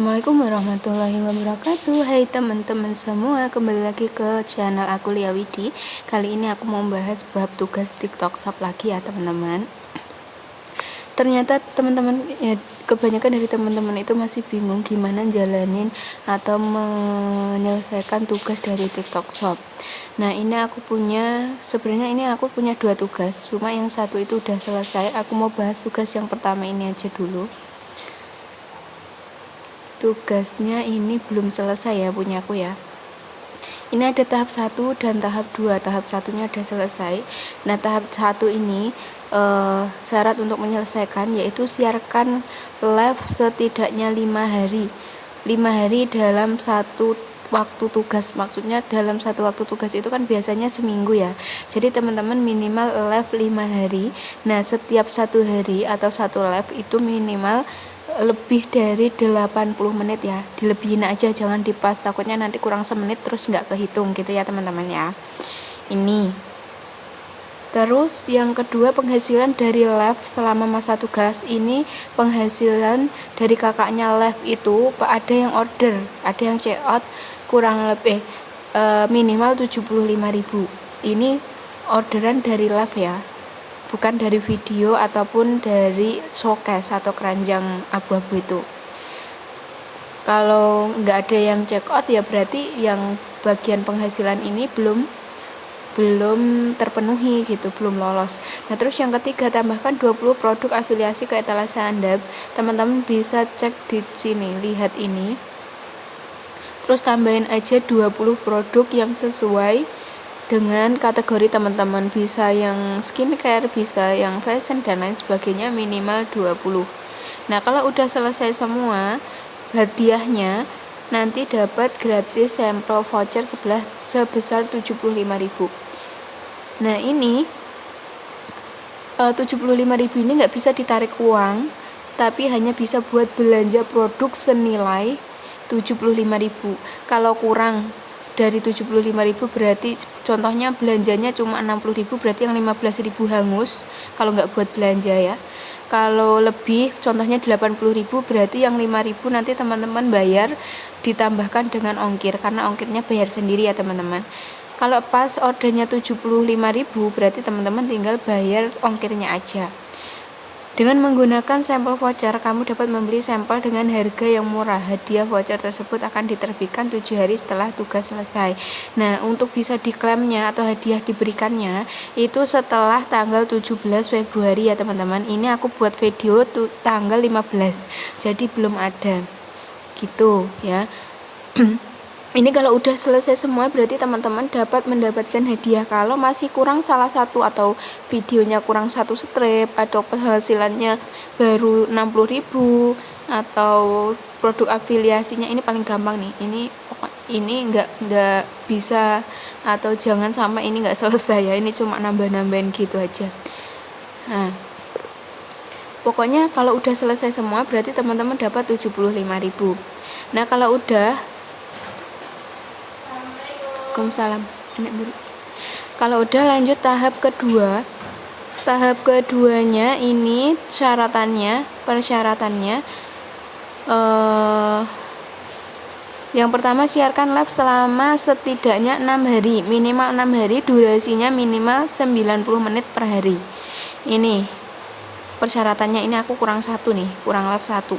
Assalamualaikum warahmatullahi wabarakatuh. Hai teman-teman semua, kembali lagi ke channel aku Lia Widi. Kali ini aku mau membahas bab tugas TikTok Shop lagi ya teman-teman. Ternyata teman-teman ya, kebanyakan dari teman-teman itu masih bingung gimana jalanin atau menyelesaikan tugas dari TikTok Shop. Nah ini sebenarnya aku punya 2 tugas, cuma yang satu itu udah selesai. Aku mau bahas tugas yang pertama ini aja dulu. Tugasnya ini belum selesai ya punya aku ya. Ini ada tahap 1 dan tahap 2. Tahap satunya udah selesai. Nah tahap 1 ini syarat untuk menyelesaikan yaitu siarkan live setidaknya 5 hari. 5 hari dalam satu waktu tugas. Maksudnya dalam satu waktu tugas itu kan biasanya seminggu ya. Jadi teman-teman minimal live 5 hari. Nah setiap 1 hari atau 1 live itu minimal lebih dari 80 menit ya, dilebihin aja, jangan dipas, takutnya nanti kurang semenit terus nggak kehitung gitu ya teman-teman ya. Ini terus yang kedua, penghasilan dari live selama masa tugas. Ini penghasilan dari kakaknya live itu ada yang order, ada yang check out kurang lebih minimal 75.000. Ini orderan dari live ya, bukan dari video ataupun dari showcase atau keranjang abu-abu itu. Kalau nggak ada yang check out ya berarti yang bagian penghasilan ini belum terpenuhi gitu, belum lolos. Nah terus yang ketiga, tambahkan 20 produk afiliasi ke etalase Anda. Teman-teman bisa cek di sini, lihat ini. Terus tambahin aja 20 produk yang sesuai dengan kategori teman-teman, bisa yang skincare, bisa yang fashion dan lain sebagainya, minimal 20. Nah kalau udah selesai semua, hadiahnya nanti dapat gratis sampel voucher sebesar 75.000. Nah ini 75.000 ini nggak bisa ditarik uang, tapi hanya bisa buat belanja produk senilai 75.000. Kalau kurang dari 75.000 berarti contohnya belanjanya cuma 60.000, berarti yang 15.000 hangus kalau nggak buat belanja ya. Kalau lebih contohnya 80.000 berarti yang 5.000 nanti teman-teman bayar ditambahkan dengan ongkir, karena ongkirnya bayar sendiri ya teman-teman. Kalau pas ordernya 75.000 berarti teman-teman tinggal bayar ongkirnya aja. Dengan menggunakan sampel voucher, kamu dapat membeli sampel dengan harga yang murah. Hadiah voucher tersebut akan diterbitkan 7 hari setelah tugas selesai. Nah, untuk bisa diklaimnya atau hadiah diberikannya itu setelah tanggal 17 Februari ya teman-teman. Ini aku buat video tanggal 15, jadi belum ada gitu ya. Ini kalau udah selesai semua berarti teman-teman dapat mendapatkan hadiah. Kalau masih kurang salah satu atau videonya kurang 1 strip atau penghasilannya baru 60.000 atau produk afiliasinya, ini paling gampang nih. Ini nggak bisa atau jangan sampai ini nggak selesai ya. Ini cuma nambah-nambahin gitu aja. Nah, pokoknya kalau udah selesai semua berarti teman-teman dapat 75.000. Nah, kalau udah Waalaikumsalam. Kalau udah lanjut tahap kedua. Tahap keduanya ini persyaratannya yang pertama, siarkan live selama setidaknya 6 hari, minimal 6 hari, durasinya minimal 90 menit per hari. Ini persyaratannya, ini aku kurang live 1.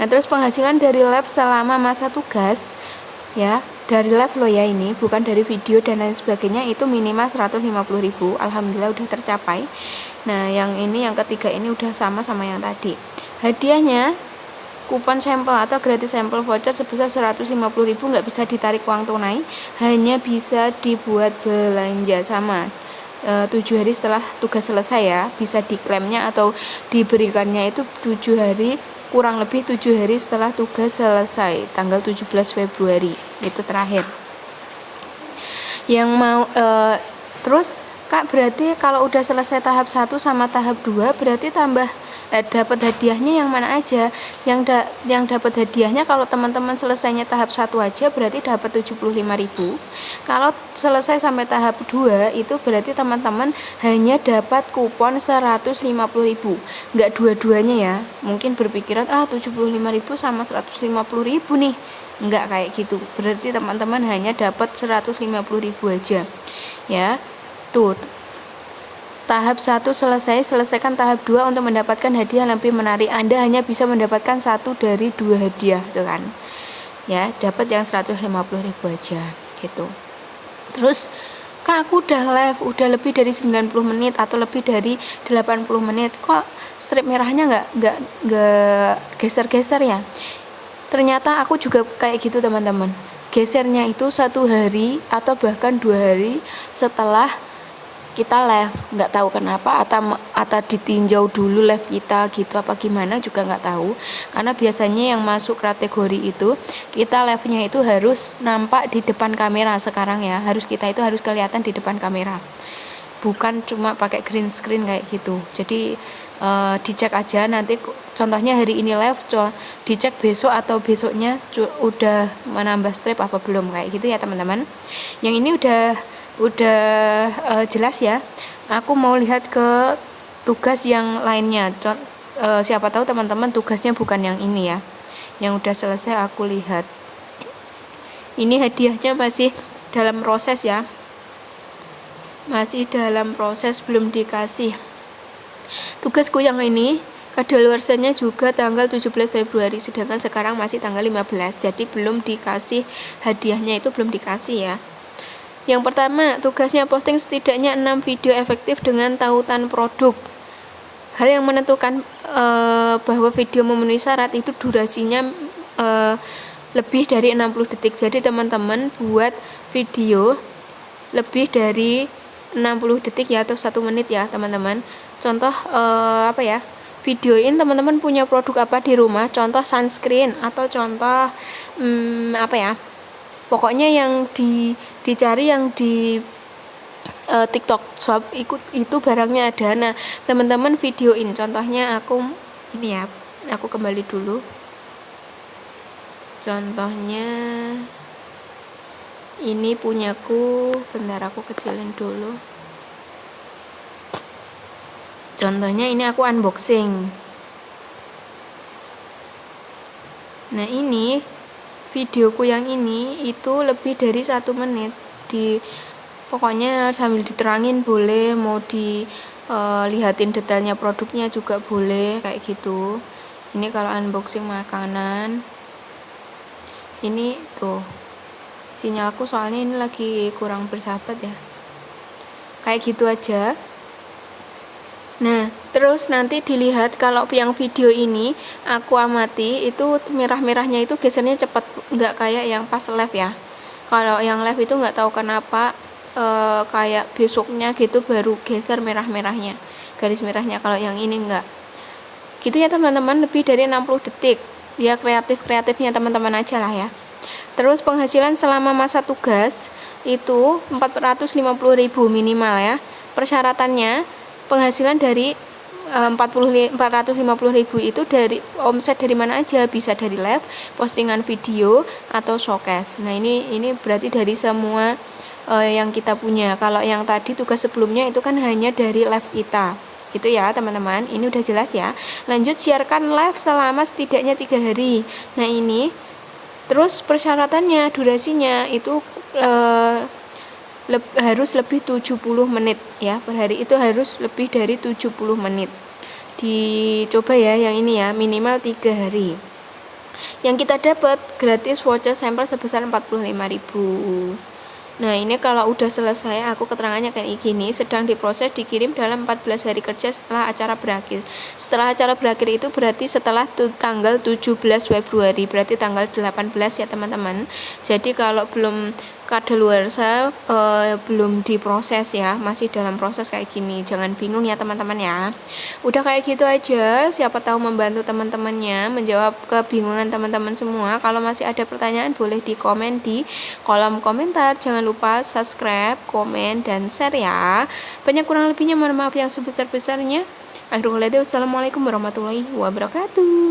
Nah terus penghasilan dari live selama masa tugas ya, dari live lo ya, ini bukan dari video dan lain sebagainya, itu minimal 150.000. Alhamdulillah udah tercapai. Nah yang ketiga ini udah sama yang tadi. Hadiahnya kupon sampel atau gratis sampel voucher sebesar 150.000, nggak bisa ditarik uang tunai, hanya bisa dibuat belanja sama 7 hari setelah tugas selesai ya. Bisa diklaimnya atau diberikannya itu 7 hari, kurang lebih 7 hari setelah tugas selesai, tanggal 17 Februari itu terakhir. Yang mau terus Kak, berarti kalau udah selesai tahap 1 sama tahap 2 berarti tambah dapat hadiahnya yang mana aja? Yang dapat hadiahnya kalau teman-teman selesainya tahap 1 aja berarti dapat 75.000. Kalau selesai sampai tahap 2 itu berarti teman-teman hanya dapat kupon 150.000. Enggak dua-duanya ya. Mungkin berpikiran 75.000 sama 150.000 nih. Enggak kayak gitu. Berarti teman-teman hanya dapat 150.000 aja. Ya. Tuh, tahap 1 selesaikan tahap 2 untuk mendapatkan hadiah lebih menarik. Anda hanya bisa mendapatkan 1 dari 2 hadiah, tuh kan. Ya, dapat yang 150.000 aja gitu. Terus, Kak, aku udah live udah lebih dari 90 menit atau lebih dari 80 menit. Kok strip merahnya nggak geser-geser ya? Ternyata aku juga kayak gitu, teman-teman. Gesernya itu 1 hari atau bahkan 2 hari setelah kita live, nggak tahu kenapa atau ditinjau dulu live kita gitu apa gimana juga nggak tahu, karena biasanya yang masuk kategori itu kita live-nya itu harus nampak di depan kamera. Sekarang ya kita itu harus kelihatan di depan kamera, bukan cuma pakai green screen kayak gitu. Jadi dicek aja nanti, contohnya hari ini live, dicek besok atau besoknya udah menambah strip apa belum kayak gitu ya teman-teman. Yang ini udah jelas ya. Aku mau lihat ke tugas yang lainnya. Siapa tahu teman-teman tugasnya bukan yang ini ya. Yang udah selesai aku lihat. Ini hadiahnya masih dalam proses ya. Masih dalam proses, belum dikasih. Tugasku yang ini kadaluarsanya juga tanggal 17 Februari, sedangkan sekarang masih tanggal 15. Jadi belum dikasih hadiahnya, itu belum dikasih ya. Yang pertama, tugasnya posting setidaknya 6 video efektif dengan tautan produk. Hal yang menentukan bahwa video memenuhi syarat itu durasinya lebih dari 60 detik. Jadi teman-teman buat video lebih dari 60 detik ya, atau 1 menit ya teman-teman. Contoh videoin teman-teman punya produk apa di rumah, contoh sunscreen atau contoh pokoknya yang dicari yang di TikTok Shop itu barangnya ada. Nah, teman-teman videoin. Contohnya aku ini ya, aku kembali dulu. Contohnya ini punyaku, bentar aku kecilin dulu. Contohnya ini aku unboxing. Nah, ini videoku yang ini itu lebih dari 1 menit. Pokoknya sambil diterangin boleh, mau dilihatin detailnya produknya juga boleh kayak gitu. Ini kalau unboxing makanan. Ini tuh sinyalku soalnya ini lagi kurang bersahabat ya. Kayak gitu aja. Nah, terus nanti dilihat kalau yang video ini aku amati itu merah-merahnya itu gesernya cepat, nggak kayak yang pas live ya. Kalau yang live itu nggak tahu kenapa kayak besoknya gitu baru geser merah-merahnya, garis merahnya. Kalau yang ini nggak. Gitu ya teman-teman, lebih dari 60 detik. Ya kreatifnya teman-teman aja lah ya. Terus penghasilan selama masa tugas itu 450.000 minimal ya. Persyaratannya penghasilan dari 450.000 itu dari omset dari mana aja, bisa dari live, postingan video atau showcase. Nah, ini berarti dari semua yang kita punya. Kalau yang tadi tugas sebelumnya itu kan hanya dari live kita. Gitu ya, teman-teman. Ini udah jelas ya. Lanjut, siarkan live selama setidaknya 3 hari. Nah, ini terus persyaratannya, durasinya itu harus lebih 70 menit ya, per hari itu harus lebih dari 70 menit. Dicoba ya yang ini ya, minimal 3 hari. Yang kita dapat gratis voucher sampel sebesar 45.000. Nah, ini kalau udah selesai, aku keterangannya kayak gini, sedang diproses, dikirim dalam 14 hari kerja setelah acara berakhir. Setelah acara berakhir itu berarti setelah tanggal 17 Februari, berarti tanggal 18 ya teman-teman. Jadi kalau belum kadaluarsa belum diproses ya, masih dalam proses kayak gini. Jangan bingung ya teman-teman ya. Udah kayak gitu aja, siapa tahu membantu teman-temannya menjawab kebingungan teman-teman semua. Kalau masih ada pertanyaan boleh di komen di kolom komentar. Jangan lupa subscribe, komen, dan share ya. Banyak kurang lebihnya mohon maaf yang sebesar-besarnya. Akhirul Assalamualaikum warahmatullahi wabarakatuh.